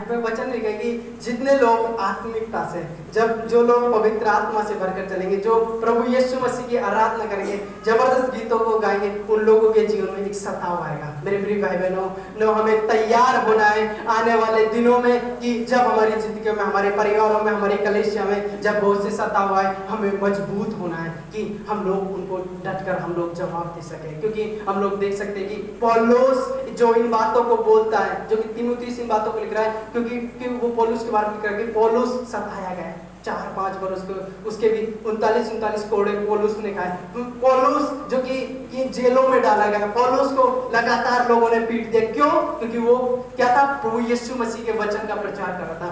में वचन लिखा है कि जितने लोग आत्मिकता से, जब जो लोग पवित्र आत्मा से भरकर चलेंगे, जो प्रभु यीशु मसीह की आराधना करेंगे, जबरदस्त गीतों को गाएंगे, उन लोगों के जीवन में एक सताव आएगा। मेरे प्रिय भाई बहनों, हमें तैयार होना है आने वाले दिनों में कि जब हमारी जिंदगी में, हमारे परिवारों में, हमारे कलीसिया में जब बहुत से सताव आए, हमें मजबूत होना है कि हम लोग उनको डटकर हम लोग जवाब दे सके। क्योंकि हम लोग देख सकते हैं कि पौलुस जो इन बातों को बोलता है, जो कि तीमुथियुस इन बातों को लिख रहा है, क्योंकि वो पौलुस के बारे में लिख रहा है कि पौलुस सताया गया 4-5 वर्ष को, उसके भी 39 कोड़े पौलुस ने खाए। पौलुस जो कि जेलों में डाला गया, पौलुस को लगातार लोगों ने पीट दिया। क्यों? क्योंकि वो क्या था, प्रभु यीशु मसीह के वचन का प्रचार कर रहा था।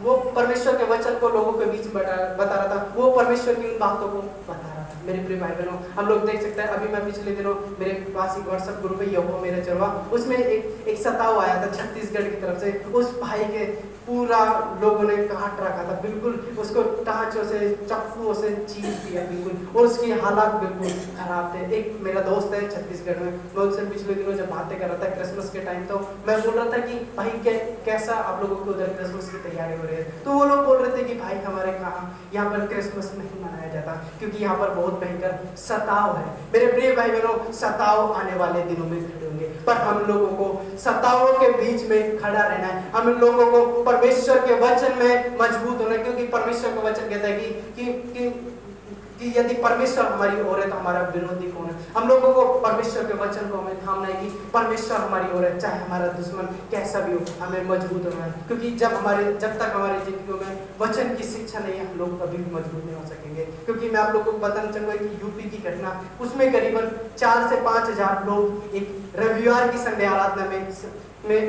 वो परमेश्वर के वचन को लोगों के बीच बता रहा था, वो परमेश्वर की उन बातों को बता रहा था। मेरे प्रिय भाई बहनों, हम लोग देख सकते हैं, अभी मैं पिछले दिनों मेरे पास एक व्हाट्सएप ग्रुप है, यहोवा मेरा चरवा, उसमें एक सताव आया था छत्तीसगढ़ की तरफ से। उस भाई के पूरा लोगों ने काट रखा था, बिल्कुल उसको टाँचों से, चप्पुओं से चीर दिया बिल्कुल, और उसकी हालात बिल्कुल खराब थे। एक मेरा दोस्त है छत्तीसगढ़ में, मैं उससे पिछले दिनों जब बातें कर रहा था क्रिसमस के टाइम, तो मैं बोल रहा था कि भाई कैसा आप लोगों को उधर क्रिसमस की तैयारी हो रही है? तो वो लोग बोल रहे थे कि भाई हमारे यहाँ पर क्रिसमस नहीं मनाया जाता, क्योंकि यहाँ पर बहुत भयंकर सताव है। मेरे प्रिय भाई बहनों, सताव आने वाले दिनों में खड़े होंगे, पर हम लोगों को सतावों के बीच में खड़ा रहना है। हम लोगों को परमेश्वर के वचन में मजबूत होना है, क्योंकि परमेश्वर का वचन कहता है कि यदि परमेश्वर हमारी ओर है तो हमारा विरोधी कौन है। हम लोगों को परमेश्वर के वचन को हमें थामना है कि परमेश्वर हमारी ओर है, चाहे हमारा दुश्मन कैसा भी हो, हमें मजबूत होना है। क्योंकि जब तक हमारी जिंदगी में वचन की शिक्षा नहीं है, हम लोग कभी भी मजबूत नहीं हो सकेंगे। क्योंकि मैं आप लोगों को बताना चाहूँगा कि यूपी की घटना, उसमें करीबन 4 से 5 हजार लोग एक रविवार की संडे आराधना में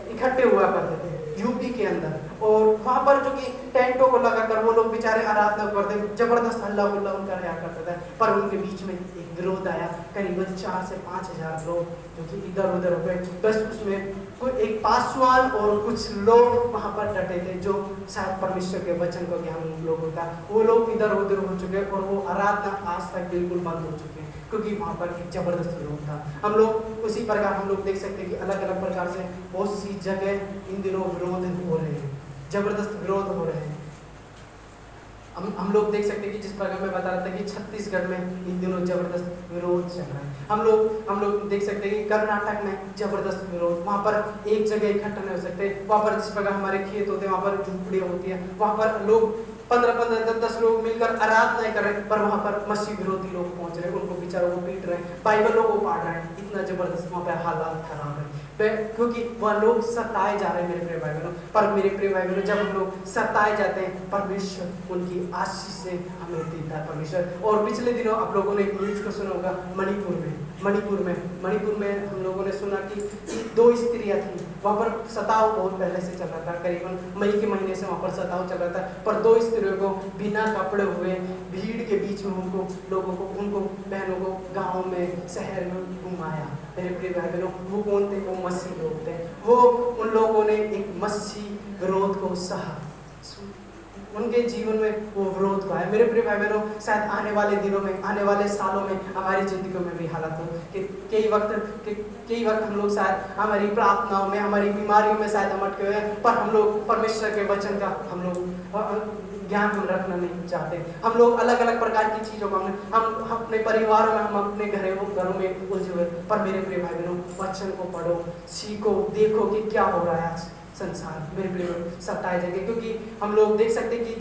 इकट्ठे हुआ करते थे यूपी के अंदर, और वहां पर जो कि टेंटों को लगाकर वो लोग बेचारे आराधना करते, जबरदस्त हल्ला गुल्ला उनका रहा करता था। पर उनके बीच में एक विरोध आया, करीबन 4 से 5 हजार लोग जो कि इधर उधर हो गए। बस उसमें कोई एक पासवान और कुछ लोग वहां पर डटे थे, जो शायद परमेश्वर के वचन को ज्ञान उन लोगों का, वो लोग इधर उधर हो चुके और वो आराधना आज तक बिल्कुल बंद हो चुके हैं, क्योंकि वहां पर एक जबरदस्त विरोध था। हम लोग उसी प्रकार हम लोग देख सकते हैं कि अलग अलग प्रकार से बहुत सी जगह इन दिनों विरोध हो रहे हैं, जबरदस्त विरोध हो रहे हैं। हम लोग देख सकते हैं कि जिस प्रकार मैं बता रहा था कि छत्तीसगढ़ में इन दिनों जबरदस्त विरोध चल रहा है। हम लोग देख सकते हैं कि कर्नाटक में जबरदस्त विरोध, वहाँ पर एक जगह इकट्ठा नहीं हो सकते। वहाँ पर जिस प्रकार हमारे खेत होते हैं, वहाँ पर झुपड़ियाँ होती हैं, वहाँ पर लोग 15-15, 10-10 लोग मिलकर आराधना कर रहे हैं, पर वहाँ पर मसीह विरोधी लोग पहुँच रहे हैं, उनको बेचारों को पीट रहे हैं, बाइबलों को पाड़ रहे हैं। इतना जबरदस्त वहाँ पर हालात खराब है, क्योंकि वह लोग सताए जा रहे हैं। मेरे प्रिय भाई बहनों, पर मेरे प्रिय भाई बहनों, जब हम लोग सताए जाते हैं, परमेश्वर उनकी आशीष से हमें देता है परमेश्वर। और पिछले दिनों आप लोगों ने एक न्यूज को सुना होगा, मणिपुर में हम लोगों ने सुना कि 2 स्त्रियां थी, वहाँ पर सताव बहुत पहले से चल रहा था, करीबन मई के महीने से वहाँ पर सताव चल रहा था। पर 2 स्त्रियों को बिना कपड़े हुए भीड़ के बीच में उनको बहनों को गाँव में, शहर में घुमाया। मेरे प्रिय भाई बहनों, वो कौन थे? वो मसीह लोग थे। वो उन लोगों ने एक मसीह विरोध को सहा, उनके जीवन में वो विरोध हुआ है। मेरे प्रिय भाई बहनों, शायद आने वाले दिनों में, आने वाले सालों में हमारी जिंदगियों में भी हालात हो कि कई वक्त हम लोग शायद हमारी प्रार्थनाओं में, हमारी बीमारियों में शायद हम अटके हुए हैं, पर हम लोग परमेश्वर के वचन का हम लोग ज्ञान हम रखना नहीं चाहते। हम लोग अलग अलग प्रकार की चीज़ों को हम अपने परिवारों में, हम अपने घरों में उलझे हुए। पर मेरे प्रिय भाई बहनों, वचन को पढ़ो, सीखो, देखो कि क्या हो रहा है आज संसार। मेरे प्रिय सताए जाएंगे, क्योंकि हम लोग देख सकते हैं कि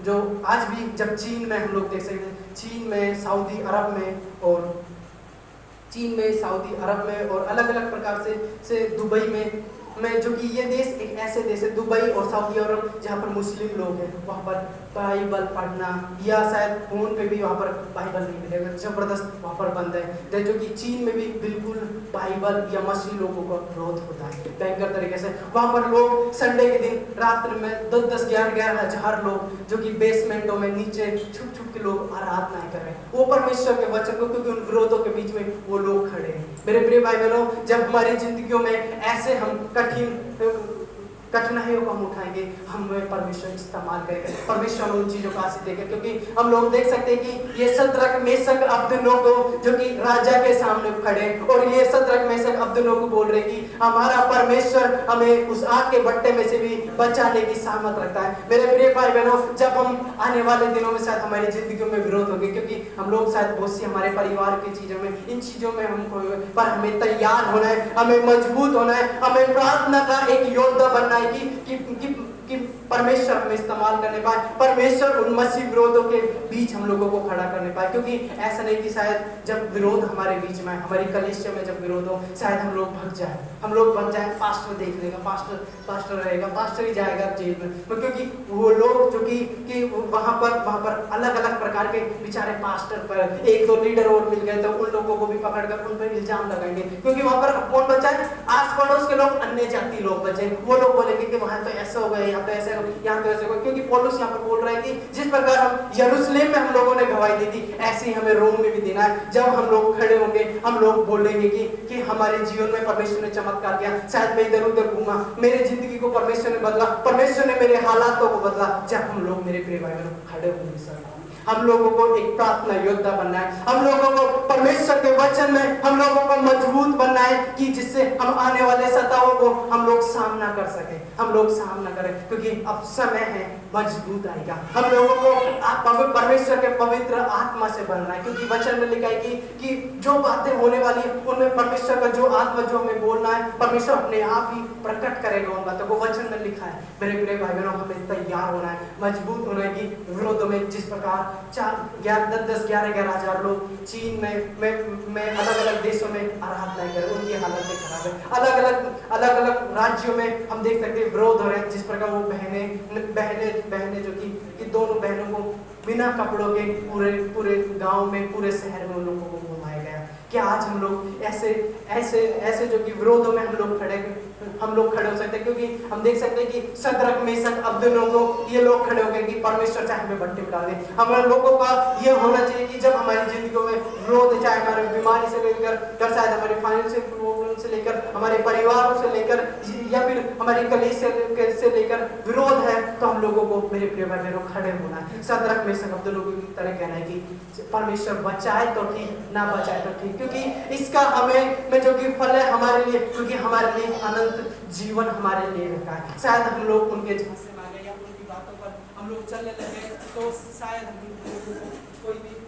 जो आज भी, जब चीन में हम लोग देख सकते हैं, चीन में, सऊदी अरब में और अलग अलग प्रकार से दुबई में, जो कि ये देश एक ऐसे देश है, दुबई और सऊदी अरब, जहाँ पर मुस्लिम लोग हैं, वहाँ पर बाइबल पढ़ना या शायद फोन पे भी वहाँ पर बाइबल नहीं मिलेगा, जबरदस्त वहाँ पर बंद है। जो कि चीन में भी बिल्कुल बाइबल या मसीह लोगों का विरोध होता है भयंकर तरीके से। वहाँ पर लोग संडे के दिन रात्र में 10-10, 11-11 हजार लोग, जो कि बेसमेंटों में नीचे छुप के लोग आराधना कर रहे हैं, वो परमेश्वर के वचन को, क्योंकि उन विरोधों के बीच में वो लोग खड़े हैं। मेरे प्रिय भाई बहनों, जब हमारी जिंदगियों में ऐसे हम कठिन कठिनाइयों को हम उठाएंगे, हमें परमेश्वर इस्तेमाल करेगा, परमेश्वर उन चीजों को आशीष देगा। क्योंकि हम लोग देख सकते हैं कि ये सद्रक मेशक अबेदनगो जो कि राजा के सामने खड़े, और ये सद्रक मेशक अबेदनगो बोल रहे कि हमारा परमेश्वर हमें उस आग के भट्टे में से भी बचाने की सामर्थ रखता है। मेरे प्रिय भाई बहनों, जब हम आने वाले दिनों में शायद हमारी जिंदगियों में विरोध होगी, क्योंकि हम लोग शायद बहुत सी हमारे परिवार की चीजों में, इन चीजों में हमको, पर हमें तैयार होना है, हमें मजबूत होना है, हमें प्रार्थना का एक योद्धा बनना है कि परमेश्वर हमें इस्तेमाल करने पाए, परमेश्वर उन मसीह विरोधों के बीच हम लोगों को खड़ा करने पाए। क्योंकि ऐसा नहीं कि शायद जब विरोध हमारे बीच में, हमारी कलीसिया में जब विरोध हो, शायद हम लोग भग जाए, पास्टर देख लेगा, पास्टर रहेगा, पास्टर ही जाएगा जेल में, क्योंकि वो लोग जो कि वहां पर अलग अलग प्रकार के बेचारे पास्टर पर एक दो लीडर और मिल गए तो उन लोगों को भी पकड़कर उन पर इल्जाम लगाएंगे, क्योंकि वहां पर कौन बचा है? आस पड़ोस के लोग, अन्य जाति लोग बचे। वो लोग बोलेंगे कि वहां तो ऐसा हो गया, यहाँ तो ऐसा, यहाँ तो ऐसा हो गया, क्योंकि पौलुस यहाँ पर बोल रहा है कि जिस प्रकार हम यरूशलेम में हम लोगों ने गवाही दी थी, ऐसे ही हमें रोम में भी देना है। जब हम लोग खड़े होंगे, हम लोग बोलेंगे कि हमारे जीवन में परमेश्वर ने चमत्कार किया, शायद मैं इधर उधर घूमा, मेरी जिंदगी को परमेश्वर ने बदला, परमेश्वर ने मेरे हालातों को बदला। जब हम लोग, मेरे प्रिय भाई बहनों, खड़े होंगे सर, हम लोगों को एक प्रार्थना योद्धा बनना है, हम लोगों को परमेश्वर के वचन में हम लोगों को मजबूत बनना है, कि जिससे हम आने वाले सताओं को हम लोग सामना कर सके, हम लोग सामना करें, क्योंकि अब समय है मजबूत आएगा। हम लोगों को परमेश्वर के पवित्र आत्मा से बनना है, क्योंकि वचन में लिखा है कि जो बातें होने वाली है उनमें परमेश्वर का जो आत्मा जो हमें बोलना है, परमेश्वर अपने आप ही प्रकट करेगा उन बातों को, वचन में लिखा है। मेरे प्रिय भाई बहनों, हमें तैयार होना है, मजबूत होना है कि विरोधों में, जिस प्रकार 10-11 लोग चीन में अलग अलग देशों में आराधना कर, उनकी हालत खराब है। अलग अलग राज्यों में हम देख सकते हैं विरोध हो रहे हैं, जिस प्रकार वो बहनें जो कि दोनों बहनों को बिना कपड़ों के पूरे गांव में, पूरे शहर में उन लोगों को घुमाया गया। क्या आज हम लोग ऐसे जो कि विरोधों में हम लोग खड़े हो सकते हैं? क्योंकि हम देख सकते हैं कि सद्रक मेशक अबेदनगो ये लोग खड़े हो गए कि परमेश्वर चाहे हमें भट्टे में डाल दे। हमारे लोगों का ये होना चाहिए कि जब हमारी जिंदगियों में विरोध, चाहे हमारे बीमारी से लेकर शायद हमारे फाइनेंशियल प्रॉब्लम से लेकर, हमारे परिवारों से लेकर, या फिर हमारी कलीसिया से लेकर विरोध है, तो हम लोगों को, मेरे प्रिय भाई बहनों, खड़े होना है। सद्रक मेशक अबेदनगो की तरह कहना है कि परमेश्वर बचाए तो ठीक, ना बचाए तो ठीक, क्योंकि इसका हमें में जो कि फल है हमारे लिए, क्योंकि हमारे लिए अनंत जीवन हमारे लिए रखा है। शायद हम लोग उनके झांसे में आ गए या उनकी बातों पर हम लोग चलने लगे, तो शायद हम लोगों को कोई भी,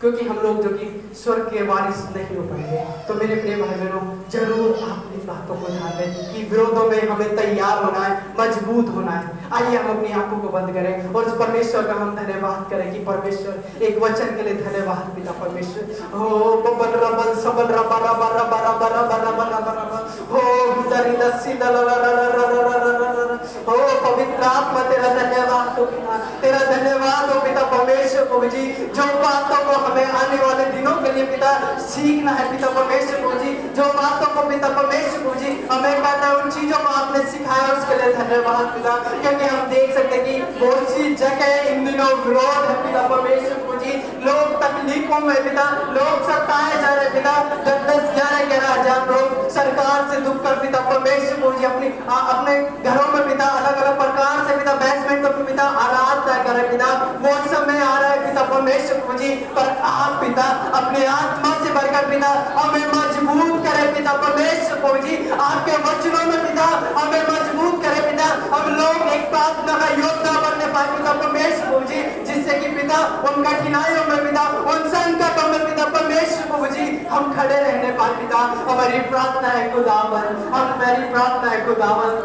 क्योंकि हम लोग जो कि स्वर्ग के वारिस नहीं हो पाएंगे। तो मेरे प्रिय भाई बहनों, जरूर आप इन बातों को ध्यान दें कि विरोधों में हमें तैयार होना है, मजबूत होना है। आइए हम अपनी आंखों को बंद करें और उस परमेश्वर का हम धन्यवाद करें कि परमेश्वर, एक वचन के लिए धन्यवाद पिता परमेश्वर। हो बबल रबल सबल रबा रबा रबा रबा रबा रबा रबा रबा, हो दरी दस्सी हो पवित्र आत्मा, तेरा धन्यवाद हो पिता, तेरा धन्यवाद हो पिता परमेश्वर को जी, जो बातों को हमें आने वाले दिनों के लिए पिता सीखना है पिता परमेश्वर को जी, जो बातों को पिता परमेश्वर को जी हमें कहता है, उन चीजों को आपने सिखाया, उसके लिए धन्यवाद पिता। क्योंकि हम देख सकते हैं कि बहुत सी जगह इन दिनों विरोध है पिता परमेश्वर को जी, लोग तकलीफों में पिता, लोग सताए जा रहे पिता, 10-11 हजार लोग सरकार से दुख कर पिता परमेश्वर को जी अपने घरों में पिता अलग अलग प्रकार से पिता बेसमेंट में पिता आराधना कर रहे पिता। वो समय आ रहा है पिता परमेश्वर को जी, पर आप पिता अपने आत्मा से भरकर पिता हमें मजबूत करें पिता परमेश्वर को जी, आपके वचनों में पिता हमें मजबूत करें पिता, हम लोग एक प्रार्थना का योद्धा बनने पाए पिता परमेश्वर को जी, जिससे कि पिता उन कठिनाइयों में पिता, उन संकटों में पिता परमेश्वर को जी हम खड़े रहने पाए पिता। हमारी प्रार्थना है खुदावन, हमारी प्रार्थना है खुदावन।